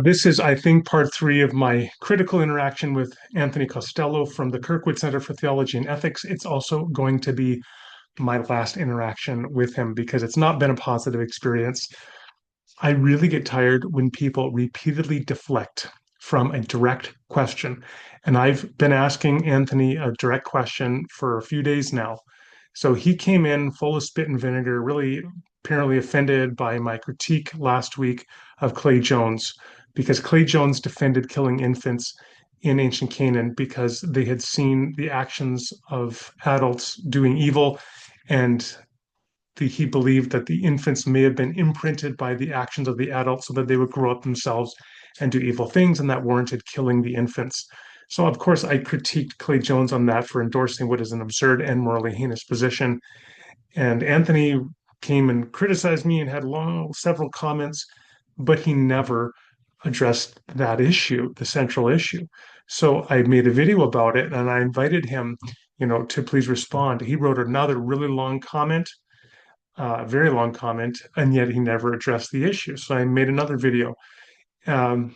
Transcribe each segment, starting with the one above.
This is, I think, part three of my critical interaction with Anthony Costello from the Kirkwood Center for Theology and Ethics. It's also going to be my last interaction with him because it's not been a positive experience. I really get tired when people repeatedly deflect from a direct question. And I've been asking Anthony a direct question for a few days now. So he came in full of spit and vinegar, really apparently offended by my critique last week of Clay Jones, because Clay Jones defended killing infants in ancient Canaan because they had seen the actions of adults doing evil, and he believed that the infants may have been imprinted by the actions of the adults so that they would grow up themselves and do evil things, and that warranted killing the infants. So, of course, I critiqued Clay Jones on that for endorsing what is an absurd and morally heinous position. And Anthony came and criticized me and had several comments, but he never addressed that issue, the central issue. So I made a video about it and I invited him, to please respond. He wrote another really long comment, very long comment, and yet he never addressed the issue. So I made another video. Um,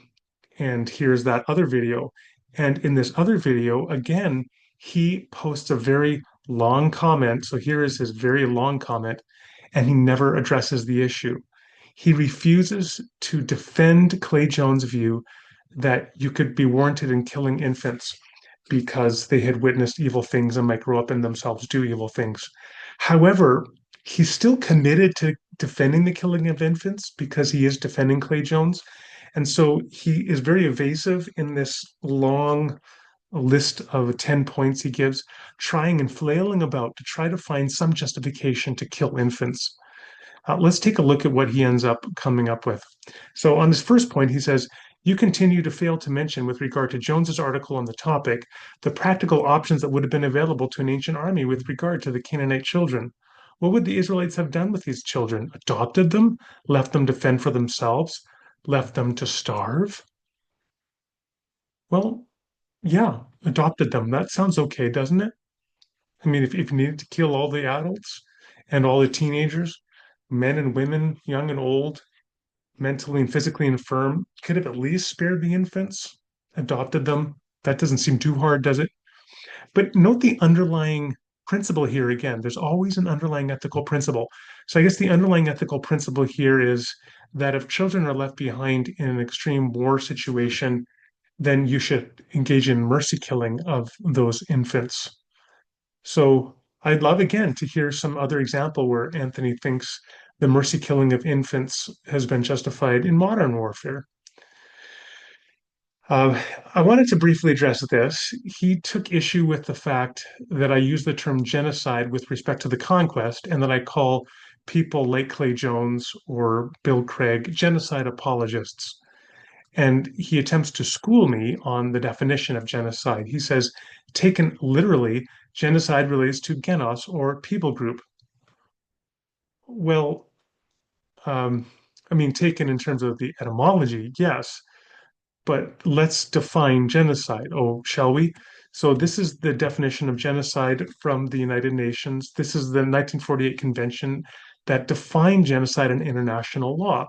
and here's that other video. And in this other video, again, he posts a very long comment. So here is his very long comment, and he never addresses the issue. He refuses to defend Clay Jones' view that you could be warranted in killing infants because they had witnessed evil things and might grow up and themselves do evil things. However, he's still committed to defending the killing of infants because he is defending Clay Jones. And so he is very evasive in this long list of 10 points he gives, trying and flailing about to try to find some justification to kill infants. Let's take a look at what he ends up coming up with. So, on his first point, he says, you continue to fail to mention, with regard to Jones's article on the topic, the practical options that would have been available to an ancient army with regard to the Canaanite children. What would the Israelites have done with these children? Adopted them? Left them to fend for themselves? Left them to starve? Well, yeah, adopted them. That sounds okay, doesn't it? I mean, if you needed to kill all the adults and all the teenagers, men and women, young and old, mentally and physically infirm, could have at least spared the infants, adopted them. That doesn't seem too hard, does it? But note the underlying principle here again. There's always an underlying ethical principle. So I guess the underlying ethical principle here is that if children are left behind in an extreme war situation, then you should engage in mercy killing of those infants. So I'd love again to hear some other example where Anthony thinks the mercy killing of infants has been justified in modern warfare. Uh, I wanted to briefly address this. He took issue with the fact that I use the term genocide with respect to the conquest and that I call people like Clay Jones or Bill Craig genocide apologists. And he attempts to school me on the definition of genocide. He says, taken literally, genocide relates to genos or people group. Well, um, I mean, taken in terms of the etymology, yes, but let's define genocide. Oh, shall we? So this is the definition of genocide from the United Nations. This is the 1948 convention that defined genocide in international law.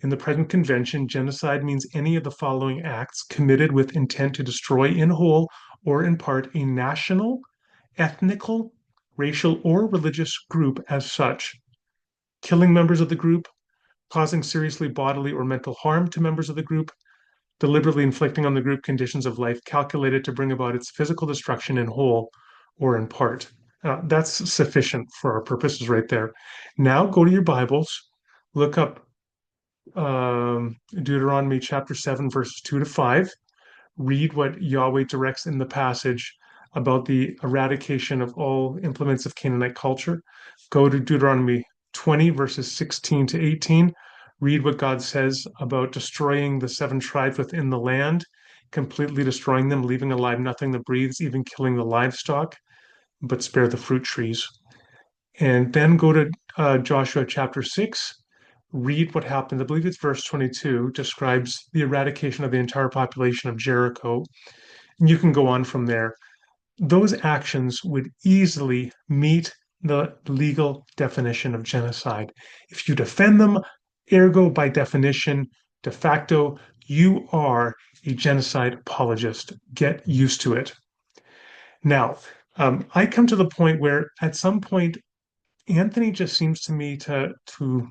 In the present convention, genocide means any of the following acts committed with intent to destroy in whole or in part a national, ethnical, racial, or religious group as such, killing members of the group, causing seriously bodily or mental harm to members of the group, deliberately inflicting on the group conditions of life calculated to bring about its physical destruction in whole or in part. That's sufficient for our purposes right there. Now go to your Bibles, look up Deuteronomy chapter 7, verses 2 to 5. Read what Yahweh directs in the passage about the eradication of all implements of Canaanite culture. Go to Deuteronomy 20, verses 16 to 18. Read what God says about destroying the seven tribes within the land, completely destroying them, leaving alive nothing that breathes, even killing the livestock, but spare the fruit trees. And then go to Joshua chapter 6, read what happened. I believe it's verse 22, describes the eradication of the entire population of Jericho. And you can go on from there. Those actions would easily meet the legal definition of genocide. If you defend them, ergo, by definition, de facto, You are a genocide apologist. Get used to it. Now, I come to the point where at some point, Anthony just seems to me to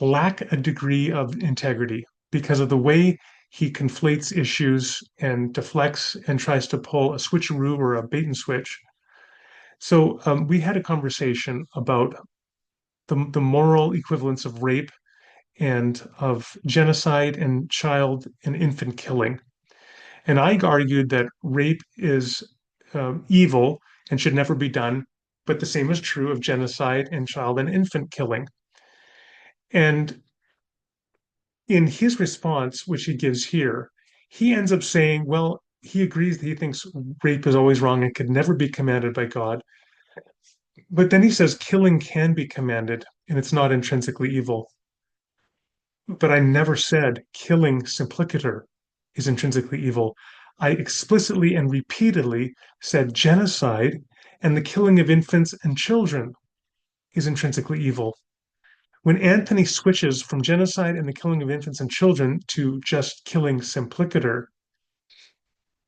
lack a degree of integrity because of the way he conflates issues and deflects and tries to pull a switcheroo or a bait and switch. So we had a conversation about the moral equivalence of rape and of genocide and child and infant killing. And I argued that rape is evil and should never be done, but the same is true of genocide and child and infant killing. And in his response, which he gives here, he ends up saying, well, he agrees that he thinks rape is always wrong and could never be commanded by God. But then he says killing can be commanded and it's not intrinsically evil. But I never said killing simplicator is intrinsically evil. I explicitly and repeatedly said genocide and the killing of infants and children is intrinsically evil. When Anthony switches from genocide and the killing of infants and children to just killing simplicator,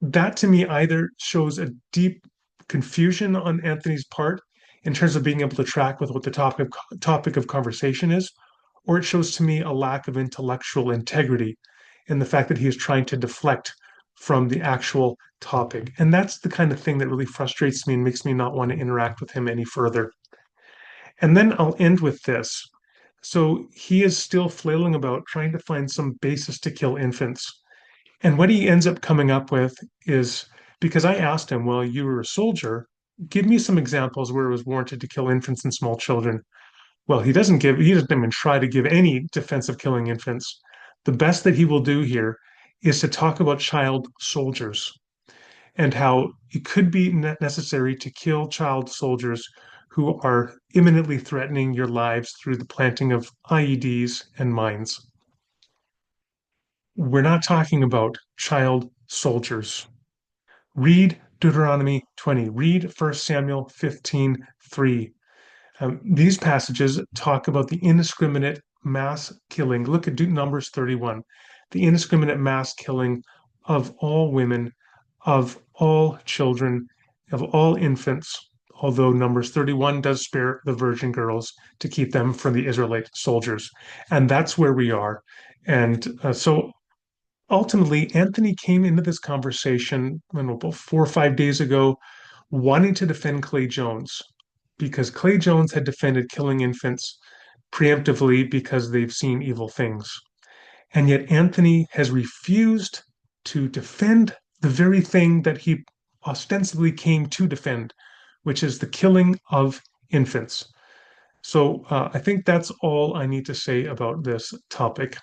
that to me either shows a deep confusion on Anthony's part in terms of being able to track with what the topic of conversation is, or it shows to me a lack of intellectual integrity in the fact that he is trying to deflect from the actual topic. And that's the kind of thing that really frustrates me and makes me not want to interact with him any further. And then I'll end with this. So he is still flailing about trying to find some basis to kill infants. And what he ends up coming up with is because I asked him, well, you were a soldier, give me some examples where it was warranted to kill infants and small children. Well, he doesn't even try to give any defense of killing infants. The best that he will do here is to talk about child soldiers and how it could be necessary to kill child soldiers who are imminently threatening your lives through the planting of IEDs and mines. We're not talking about child soldiers. Read Deuteronomy 20, read 1 Samuel 15:3. These passages talk about the indiscriminate mass killing. Look at Numbers 31, the indiscriminate mass killing of all women, of all children, of all infants, although Numbers 31 does spare the virgin girls to keep them from the Israelite soldiers. And that's where we are. And so ultimately, Anthony came into this conversation about 4 or 5 days ago, wanting to defend Clay Jones because Clay Jones had defended killing infants preemptively because they've seen evil things. And yet Anthony has refused to defend the very thing that he ostensibly came to defend, which is the killing of infants. So I think that's all I need to say about this topic.